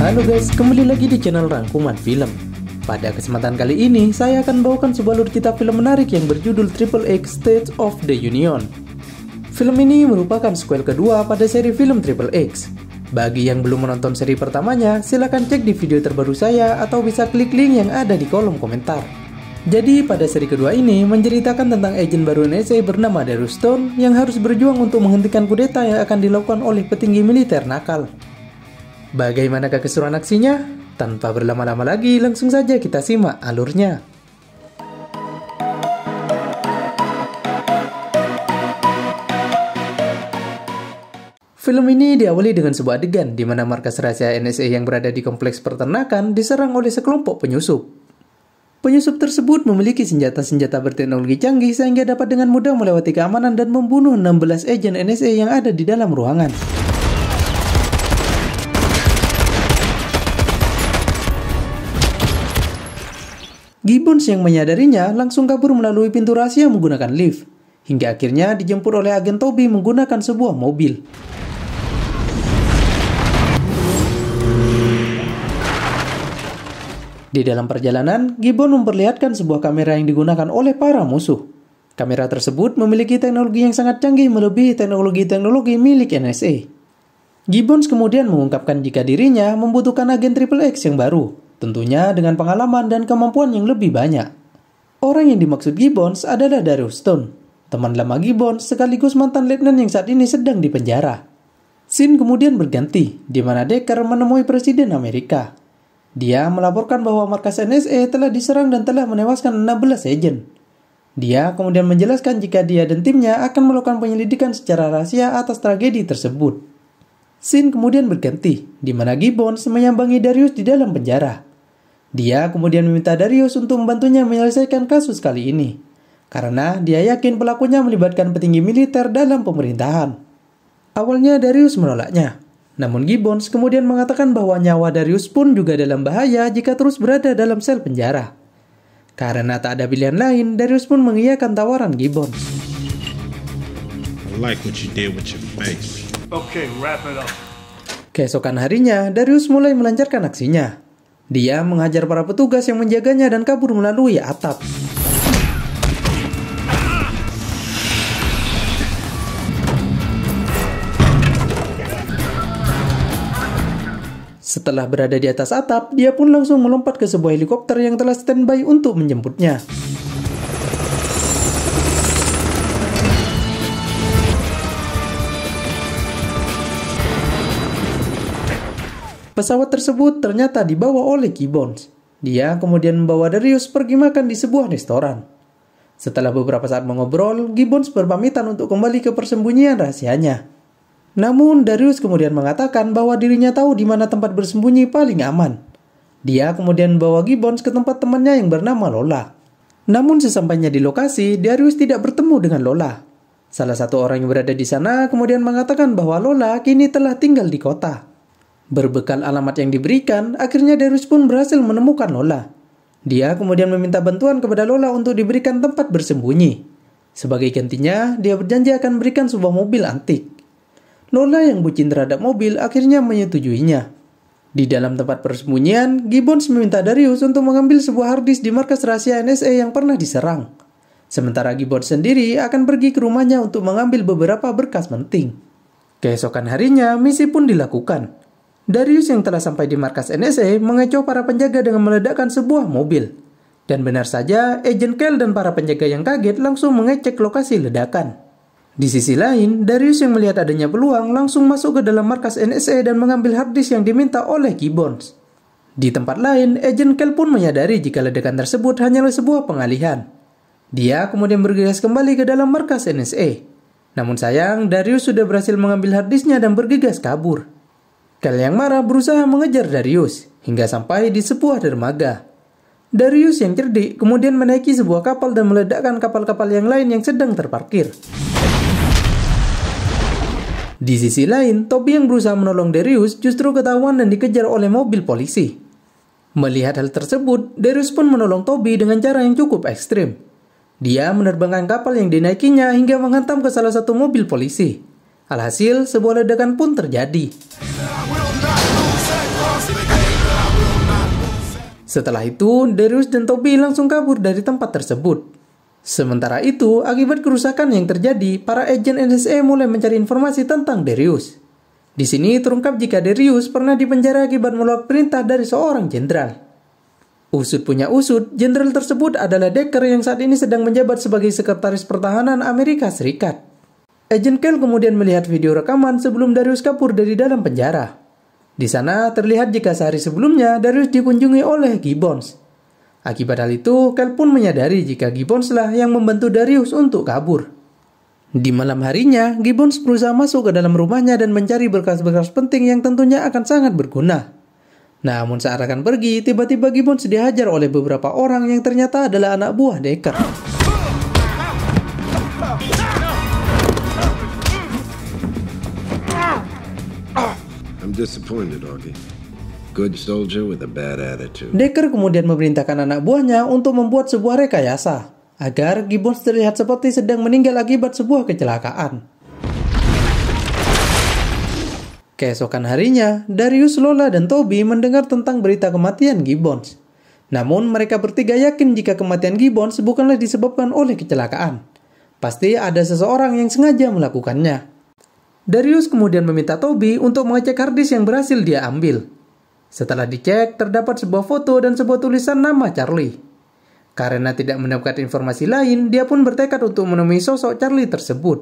Halo guys, kembali lagi di channel Rangkuman Film. Pada kesempatan kali ini, saya akan bawakan sebuah alur cerita film menarik yang berjudul Triple X State of the Union. Film ini merupakan sequel kedua pada seri film Triple X. Bagi yang belum menonton seri pertamanya, silahkan cek di video terbaru saya atau bisa klik link yang ada di kolom komentar. Jadi pada seri kedua ini menceritakan tentang agen baru NSA bernama Darius Stone yang harus berjuang untuk menghentikan kudeta yang akan dilakukan oleh petinggi militer nakal. Bagaimanakah keseruan aksinya? Tanpa berlama-lama lagi, langsung saja kita simak alurnya. Film ini diawali dengan sebuah adegan di mana markas rahasia NSA yang berada di kompleks peternakan diserang oleh sekelompok penyusup. Penyusup tersebut memiliki senjata-senjata berteknologi canggih sehingga dapat dengan mudah melewati keamanan dan membunuh 16 agen NSA yang ada di dalam ruangan. Gibbons yang menyadarinya langsung kabur melalui pintu rahasia menggunakan lift, hingga akhirnya dijemput oleh agen Toby menggunakan sebuah mobil. Di dalam perjalanan, Gibbons memperlihatkan sebuah kamera yang digunakan oleh para musuh. Kamera tersebut memiliki teknologi yang sangat canggih melebihi teknologi milik NSA. Gibbons kemudian mengungkapkan jika dirinya membutuhkan agen Triple X yang baru, tentunya dengan pengalaman dan kemampuan yang lebih banyak. Orang yang dimaksud Gibbons adalah Darius Stone, teman lama Gibbons sekaligus mantan letnan yang saat ini sedang dipenjara. Scene kemudian berganti, di mana Decker menemui Presiden Amerika. Dia melaporkan bahwa markas NSA telah diserang dan telah menewaskan 16 agen. Dia kemudian menjelaskan jika dia dan timnya akan melakukan penyelidikan secara rahasia atas tragedi tersebut. Scene kemudian berganti, di mana Gibbons menyambangi Darius di dalam penjara. Dia kemudian meminta Darius untuk membantunya menyelesaikan kasus kali ini, karena dia yakin pelakunya melibatkan petinggi militer dalam pemerintahan. Awalnya Darius menolaknya, namun Gibbons kemudian mengatakan bahwa nyawa Darius pun juga dalam bahaya jika terus berada dalam sel penjara. Karena tak ada pilihan lain, Darius pun mengiyakan tawaran Gibbons. I like what you did with your face. Okay, wrap it up. Keesokan harinya, Darius mulai melancarkan aksinya. Dia menghajar para petugas yang menjaganya dan kabur melalui atap. Setelah berada di atas atap, dia pun langsung melompat ke sebuah helikopter yang telah standby untuk menjemputnya. Pesawat tersebut ternyata dibawa oleh Gibbons. Dia kemudian membawa Darius pergi makan di sebuah restoran. Setelah beberapa saat mengobrol, Gibbons berpamitan untuk kembali ke persembunyian rahasianya. Namun Darius kemudian mengatakan bahwa dirinya tahu di mana tempat bersembunyi paling aman. Dia kemudian membawa Gibbons ke tempat temannya yang bernama Lola. Namun sesampainya di lokasi, Darius tidak bertemu dengan Lola. Salah satu orang yang berada di sana kemudian mengatakan bahwa Lola kini telah tinggal di kota. Berbekal alamat yang diberikan, akhirnya Darius pun berhasil menemukan Lola. Dia kemudian meminta bantuan kepada Lola untuk diberikan tempat bersembunyi. Sebagai gantinya, dia berjanji akan memberikan sebuah mobil antik. Lola yang bucin terhadap mobil akhirnya menyetujuinya. Di dalam tempat persembunyian, Gibbons meminta Darius untuk mengambil sebuah harddisk di markas rahasia NSA yang pernah diserang. Sementara Gibbons sendiri akan pergi ke rumahnya untuk mengambil beberapa berkas penting. Keesokan harinya, misi pun dilakukan. Darius yang telah sampai di markas NSA mengecoh para penjaga dengan meledakkan sebuah mobil. Dan benar saja, Agent Kell dan para penjaga yang kaget langsung mengecek lokasi ledakan. Di sisi lain, Darius yang melihat adanya peluang langsung masuk ke dalam markas NSA dan mengambil harddisk yang diminta oleh Gibbons. Di tempat lain, Agent Kell pun menyadari jika ledakan tersebut hanyalah sebuah pengalihan. Dia kemudian bergegas kembali ke dalam markas NSA. Namun sayang, Darius sudah berhasil mengambil harddisknya dan bergegas kabur. Kell yang marah berusaha mengejar Darius hingga sampai di sebuah dermaga. Darius yang cerdik kemudian menaiki sebuah kapal dan meledakkan kapal-kapal yang lain yang sedang terparkir. Di sisi lain, Toby yang berusaha menolong Darius justru ketahuan dan dikejar oleh mobil polisi. Melihat hal tersebut, Darius pun menolong Toby dengan cara yang cukup ekstrim. Dia menerbangkan kapal yang dinaikinya hingga menghantam ke salah satu mobil polisi. Alhasil, sebuah ledakan pun terjadi. Setelah itu, Darius dan Toby langsung kabur dari tempat tersebut. Sementara itu, akibat kerusakan yang terjadi, para agen NSA mulai mencari informasi tentang Darius. Di sini terungkap jika Darius pernah dipenjara akibat menolak perintah dari seorang jenderal. Usut punya usut, jenderal tersebut adalah Decker yang saat ini sedang menjabat sebagai Sekretaris Pertahanan Amerika Serikat. Agen Kel kemudian melihat video rekaman sebelum Darius kabur dari dalam penjara. Di sana terlihat jika sehari sebelumnya Darius dikunjungi oleh Gibbons. Akibat hal itu, Kel pun menyadari jika Gibbons lah yang membantu Darius untuk kabur. Di malam harinya, Gibbons berusaha masuk ke dalam rumahnya dan mencari berkas-berkas penting yang tentunya akan sangat berguna. Namun saat akan pergi, tiba-tiba Gibbons dihajar oleh beberapa orang yang ternyata adalah anak buah Decker. I'm disappointed, Augie. Good soldier with a bad attitude. Decker kemudian memerintahkan anak buahnya untuk membuat sebuah rekayasa agar Gibbons terlihat seperti sedang meninggal akibat sebuah kecelakaan. Keesokan harinya, Darius, Lola, dan Toby mendengar tentang berita kematian Gibbons. Namun mereka bertiga yakin jika kematian Gibbons bukanlah disebabkan oleh kecelakaan. Pasti ada seseorang yang sengaja melakukannya. Darius kemudian meminta Toby untuk mengecek harddisk yang berhasil dia ambil. Setelah dicek, terdapat sebuah foto dan sebuah tulisan nama Charlie. Karena tidak mendapatkan informasi lain, dia pun bertekad untuk menemui sosok Charlie tersebut.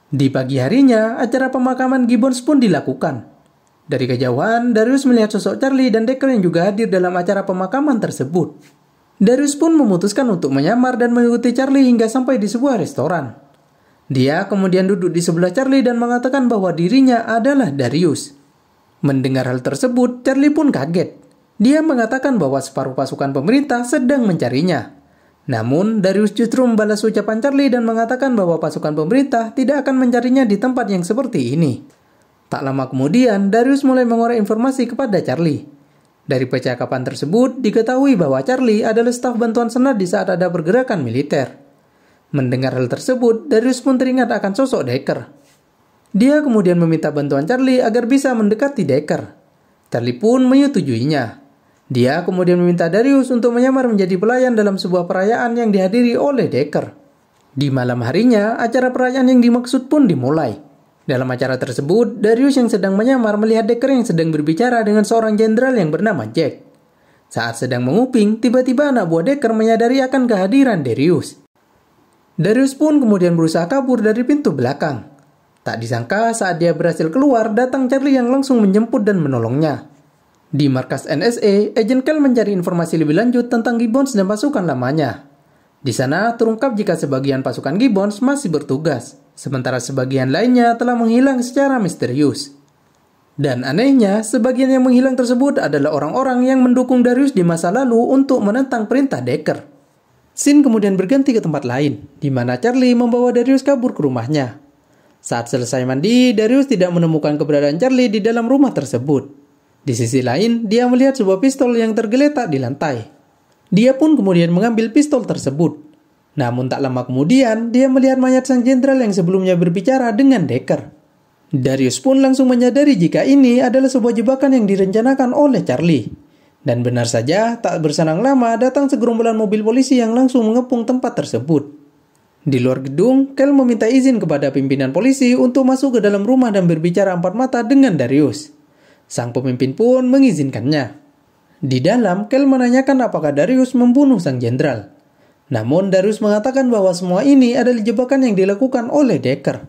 Di pagi harinya, acara pemakaman Gibbons pun dilakukan. Dari kejauhan, Darius melihat sosok Charlie dan Decker yang juga hadir dalam acara pemakaman tersebut. Darius pun memutuskan untuk menyamar dan mengikuti Charlie hingga sampai di sebuah restoran. Dia kemudian duduk di sebelah Charlie dan mengatakan bahwa dirinya adalah Darius. Mendengar hal tersebut, Charlie pun kaget. Dia mengatakan bahwa separuh pasukan pemerintah sedang mencarinya. Namun, Darius justru membalas ucapan Charlie dan mengatakan bahwa pasukan pemerintah tidak akan mencarinya di tempat yang seperti ini. Tak lama kemudian, Darius mulai mengorek informasi kepada Charlie. Dari percakapan tersebut, diketahui bahwa Charlie adalah staf bantuan senat di saat ada pergerakan militer. Mendengar hal tersebut, Darius pun teringat akan sosok Decker. Dia kemudian meminta bantuan Charlie agar bisa mendekati Decker. Charlie pun menyetujuinya. Dia kemudian meminta Darius untuk menyamar menjadi pelayan dalam sebuah perayaan yang dihadiri oleh Decker. Di malam harinya, acara perayaan yang dimaksud pun dimulai. Dalam acara tersebut, Darius yang sedang menyamar melihat Decker yang sedang berbicara dengan seorang jenderal yang bernama Jack. Saat sedang menguping, tiba-tiba anak buah Decker menyadari akan kehadiran Darius. Darius pun kemudian berusaha kabur dari pintu belakang. Tak disangka saat dia berhasil keluar, datang Charlie yang langsung menjemput dan menolongnya. Di markas NSA, Agen Kel mencari informasi lebih lanjut tentang Gibbons dan pasukan lamanya. Di sana terungkap jika sebagian pasukan Gibbons masih bertugas, sementara sebagian lainnya telah menghilang secara misterius. Dan anehnya, sebagian yang menghilang tersebut adalah orang-orang yang mendukung Darius di masa lalu untuk menentang perintah Decker. Scene kemudian berganti ke tempat lain, di mana Charlie membawa Darius kabur ke rumahnya. Saat selesai mandi, Darius tidak menemukan keberadaan Charlie di dalam rumah tersebut. Di sisi lain, dia melihat sebuah pistol yang tergeletak di lantai. Dia pun kemudian mengambil pistol tersebut. Namun tak lama kemudian, dia melihat mayat sang jenderal yang sebelumnya berbicara dengan Decker. Darius pun langsung menyadari jika ini adalah sebuah jebakan yang direncanakan oleh Charlie. Dan benar saja, tak bersenang lama datang segerombolan mobil polisi yang langsung mengepung tempat tersebut. Di luar gedung, Kel meminta izin kepada pimpinan polisi untuk masuk ke dalam rumah dan berbicara empat mata dengan Darius. Sang pemimpin pun mengizinkannya. Di dalam, Kel menanyakan apakah Darius membunuh sang jenderal. Namun Darius mengatakan bahwa semua ini adalah jebakan yang dilakukan oleh Decker.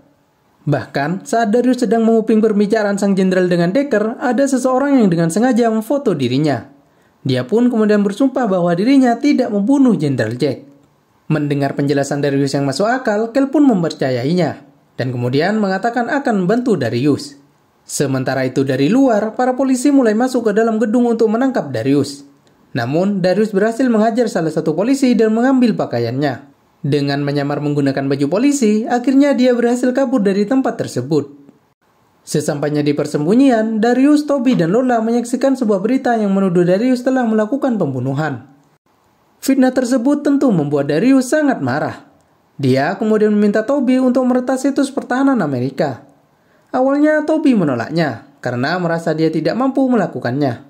Bahkan, saat Darius sedang menguping pembicaraan sang jenderal dengan Decker, ada seseorang yang dengan sengaja memfoto dirinya. Dia pun kemudian bersumpah bahwa dirinya tidak membunuh Jenderal Jack. Mendengar penjelasan Darius yang masuk akal, Kel pun mempercayainya, dan kemudian mengatakan akan membantu Darius. Sementara itu dari luar, para polisi mulai masuk ke dalam gedung untuk menangkap Darius. Namun, Darius berhasil menghajar salah satu polisi dan mengambil pakaiannya. Dengan menyamar menggunakan baju polisi, akhirnya dia berhasil kabur dari tempat tersebut. Sesampainya di persembunyian, Darius, Toby, dan Lola menyaksikan sebuah berita yang menuduh Darius telah melakukan pembunuhan. Fitnah tersebut tentu membuat Darius sangat marah. Dia kemudian meminta Toby untuk meretas situs pertahanan Amerika. Awalnya Toby menolaknya, karena merasa dia tidak mampu melakukannya.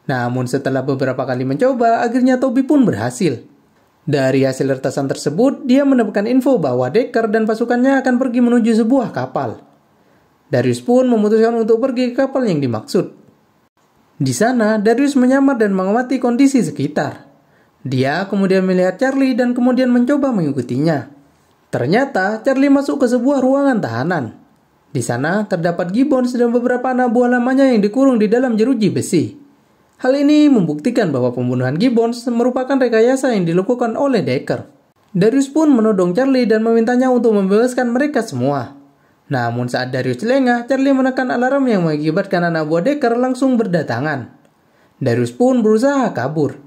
Namun setelah beberapa kali mencoba, akhirnya Toby pun berhasil. Dari hasil retasan tersebut, dia mendapatkan info bahwa Decker dan pasukannya akan pergi menuju sebuah kapal. Darius pun memutuskan untuk pergi ke kapal yang dimaksud. Di sana, Darius menyamar dan mengamati kondisi sekitar. Dia kemudian melihat Charlie dan kemudian mencoba mengikutinya. Ternyata Charlie masuk ke sebuah ruangan tahanan. Di sana terdapat Gibbons dan beberapa anak buah lamanya yang dikurung di dalam jeruji besi. Hal ini membuktikan bahwa pembunuhan Gibbons merupakan rekayasa yang dilakukan oleh Decker. Darius pun menodong Charlie dan memintanya untuk membebaskan mereka semua. Namun saat Darius lengah, Charlie menekan alarm yang mengakibatkan anak buah Decker langsung berdatangan. Darius pun berusaha kabur.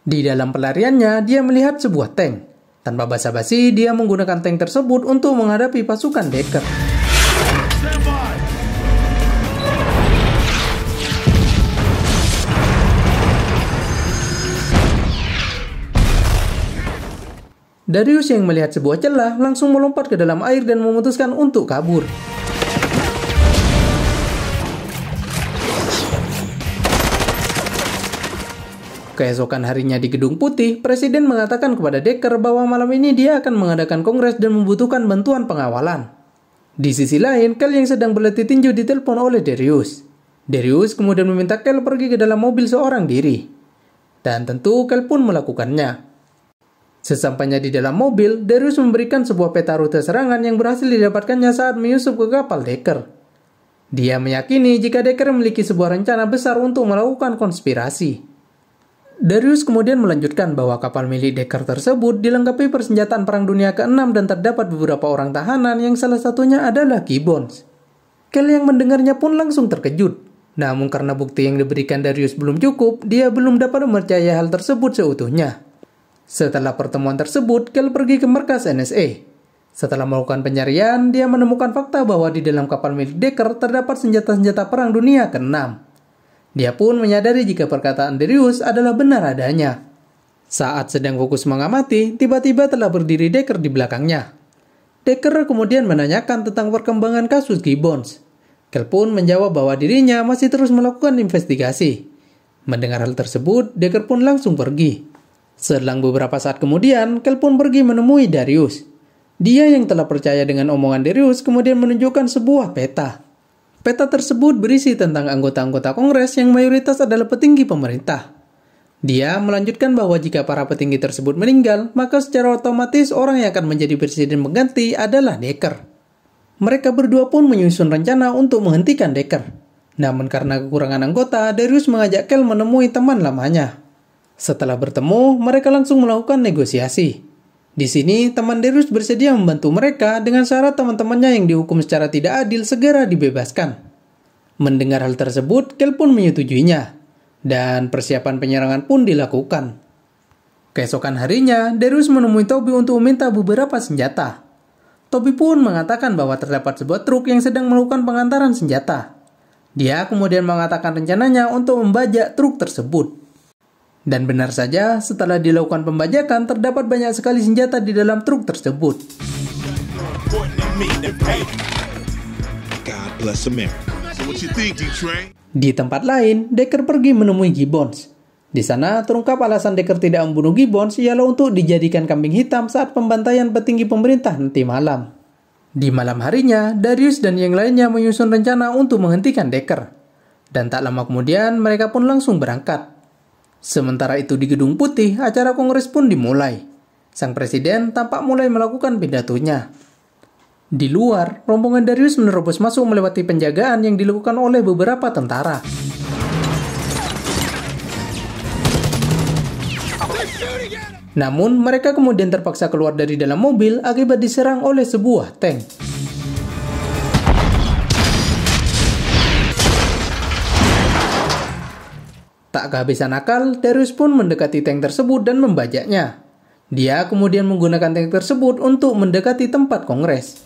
Di dalam pelariannya, dia melihat sebuah tank. Tanpa basa-basi, dia menggunakan tank tersebut untuk menghadapi pasukan Decker. Darius yang melihat sebuah celah langsung melompat ke dalam air dan memutuskan untuk kabur. Keesokan harinya di Gedung Putih, Presiden mengatakan kepada Decker bahwa malam ini dia akan mengadakan kongres dan membutuhkan bantuan pengawalan. Di sisi lain, Kel yang sedang berlatih tinju ditelepon oleh Darius. Darius kemudian meminta Kel pergi ke dalam mobil seorang diri. Dan tentu Kel pun melakukannya. Sesampainya di dalam mobil, Darius memberikan sebuah peta rute serangan yang berhasil didapatkannya saat menyusup ke kapal Decker. Dia meyakini jika Decker memiliki sebuah rencana besar untuk melakukan konspirasi. Darius kemudian melanjutkan bahwa kapal milik Decker tersebut dilengkapi persenjataan Perang Dunia ke-6 dan terdapat beberapa orang tahanan yang salah satunya adalah Gibbons. Kel yang mendengarnya pun langsung terkejut. Namun karena bukti yang diberikan Darius belum cukup, dia belum dapat mempercayai hal tersebut seutuhnya. Setelah pertemuan tersebut, Kel pergi ke markas NSA. Setelah melakukan pencarian, dia menemukan fakta bahwa di dalam kapal milik Decker terdapat senjata-senjata Perang Dunia ke-6. Dia pun menyadari jika perkataan Darius adalah benar adanya. Saat sedang fokus mengamati, tiba-tiba telah berdiri Decker di belakangnya. Decker kemudian menanyakan tentang perkembangan kasus Gibbons. Kel pun menjawab bahwa dirinya masih terus melakukan investigasi. Mendengar hal tersebut, Decker pun langsung pergi. Selang beberapa saat kemudian, Kel pun pergi menemui Darius. Dia yang telah percaya dengan omongan Darius kemudian menunjukkan sebuah peta. Peta tersebut berisi tentang anggota-anggota Kongres yang mayoritas adalah petinggi pemerintah. Dia melanjutkan bahwa jika para petinggi tersebut meninggal, maka secara otomatis orang yang akan menjadi presiden pengganti adalah Decker. Mereka berdua pun menyusun rencana untuk menghentikan Decker. Namun karena kekurangan anggota, Darius mengajak Kel menemui teman lamanya. Setelah bertemu, mereka langsung melakukan negosiasi. Di sini, teman Darius bersedia membantu mereka dengan syarat teman-temannya yang dihukum secara tidak adil segera dibebaskan. Mendengar hal tersebut, Kel pun menyetujuinya, dan persiapan penyerangan pun dilakukan. Keesokan harinya, Darius menemui Toby untuk meminta beberapa senjata. Toby pun mengatakan bahwa terdapat sebuah truk yang sedang melakukan pengantaran senjata. Dia kemudian mengatakan rencananya untuk membajak truk tersebut. Dan benar saja, setelah dilakukan pembajakan, terdapat banyak sekali senjata di dalam truk tersebut. God bless America. So what you think, D-Train? Di tempat lain, Decker pergi menemui Gibbons. Di sana, terungkap alasan Decker tidak membunuh Gibbons ialah untuk dijadikan kambing hitam saat pembantaian petinggi pemerintah nanti malam. Di malam harinya, Darius dan yang lainnya menyusun rencana untuk menghentikan Decker. Dan tak lama kemudian, mereka pun langsung berangkat. Sementara itu di Gedung Putih, acara kongres pun dimulai. Sang presiden tampak mulai melakukan pidatonya. Di luar, rombongan Darius menerobos masuk melewati penjagaan yang dilakukan oleh beberapa tentara. Namun, mereka kemudian terpaksa keluar dari dalam mobil akibat diserang oleh sebuah tank. Tak kehabisan akal, Darius pun mendekati tank tersebut dan membajaknya. Dia kemudian menggunakan tank tersebut untuk mendekati tempat kongres.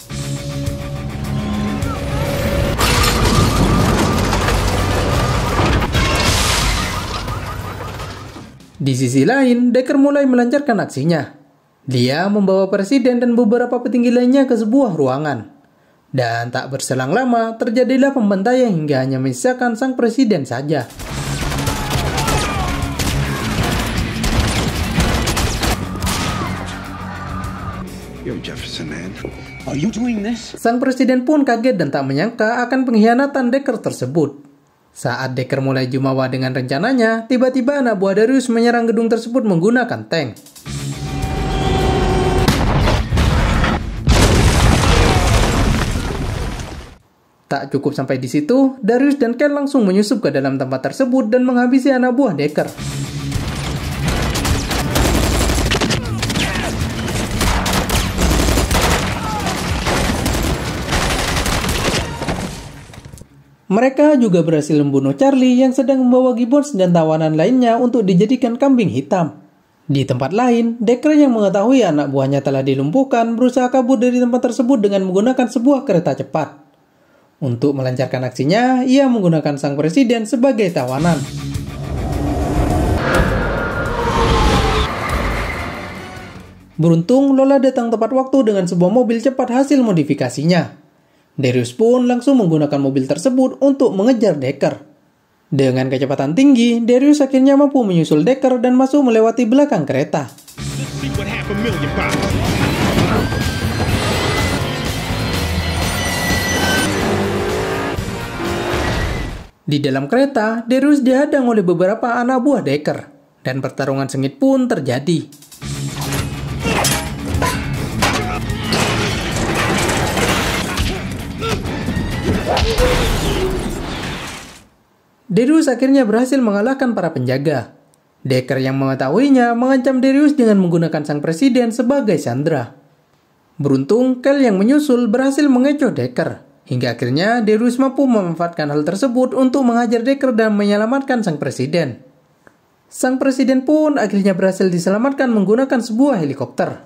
Di sisi lain, Decker mulai melancarkan aksinya. Dia membawa presiden dan beberapa petinggi lainnya ke sebuah ruangan. Dan tak berselang lama, terjadilah pembantaian hingga hanya menyisakan sang presiden saja. You're Jefferson, man. Are you doing this? Sang presiden pun kaget dan tak menyangka akan pengkhianatan Deckard tersebut. Saat Deckard mulai jumawa dengan rencananya, tiba-tiba anak buah Darius menyerang gedung tersebut menggunakan tank. Tak cukup sampai di situ, Darius dan Kel langsung menyusup ke dalam tempat tersebut dan menghabisi anak buah Deckard. Mereka juga berhasil membunuh Charlie yang sedang membawa Gibbons dan tawanan lainnya untuk dijadikan kambing hitam. Di tempat lain, Deckard yang mengetahui anak buahnya telah dilumpuhkan berusaha kabur dari tempat tersebut dengan menggunakan sebuah kereta cepat. Untuk melancarkan aksinya, ia menggunakan sang presiden sebagai tawanan. Beruntung, Lola datang tepat waktu dengan sebuah mobil cepat hasil modifikasinya. Darius pun langsung menggunakan mobil tersebut untuk mengejar Deckard. Dengan kecepatan tinggi, Darius akhirnya mampu menyusul Deckard dan masuk melewati belakang kereta. Di dalam kereta, Darius dihadang oleh beberapa anak buah Deckard, dan pertarungan sengit pun terjadi. Darius akhirnya berhasil mengalahkan para penjaga. Deckard yang mengetahuinya mengancam Darius dengan menggunakan sang presiden sebagai sandera. Beruntung, Kel yang menyusul berhasil mengecoh Deckard, hingga akhirnya Darius mampu memanfaatkan hal tersebut untuk menghajar Deckard dan menyelamatkan sang presiden. Sang presiden pun akhirnya berhasil diselamatkan menggunakan sebuah helikopter.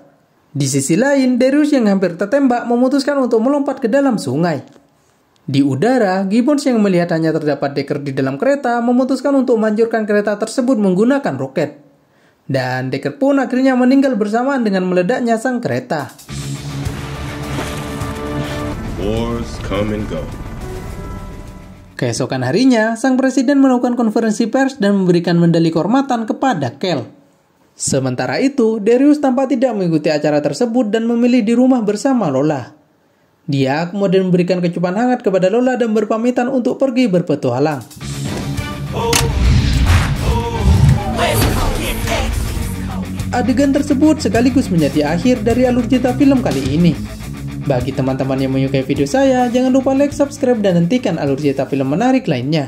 Di sisi lain, Darius yang hampir tertembak memutuskan untuk melompat ke dalam sungai. Di udara, Gibbons yang melihat hanya terdapat Deckard di dalam kereta memutuskan untuk menghancurkan kereta tersebut menggunakan roket. Dan Deckard pun akhirnya meninggal bersamaan dengan meledaknya sang kereta. Wars come and go. Keesokan harinya, sang presiden melakukan konferensi pers dan memberikan medali kehormatan kepada Kel. Sementara itu, Darius tampak tidak mengikuti acara tersebut dan memilih di rumah bersama Lola. Dia kemudian memberikan kecupan hangat kepada Lola dan berpamitan untuk pergi berpetualang. Adegan tersebut sekaligus menjadi akhir dari alur cerita film kali ini. Bagi teman-teman yang menyukai video saya, jangan lupa like, subscribe, dan hentikan alur cerita film menarik lainnya.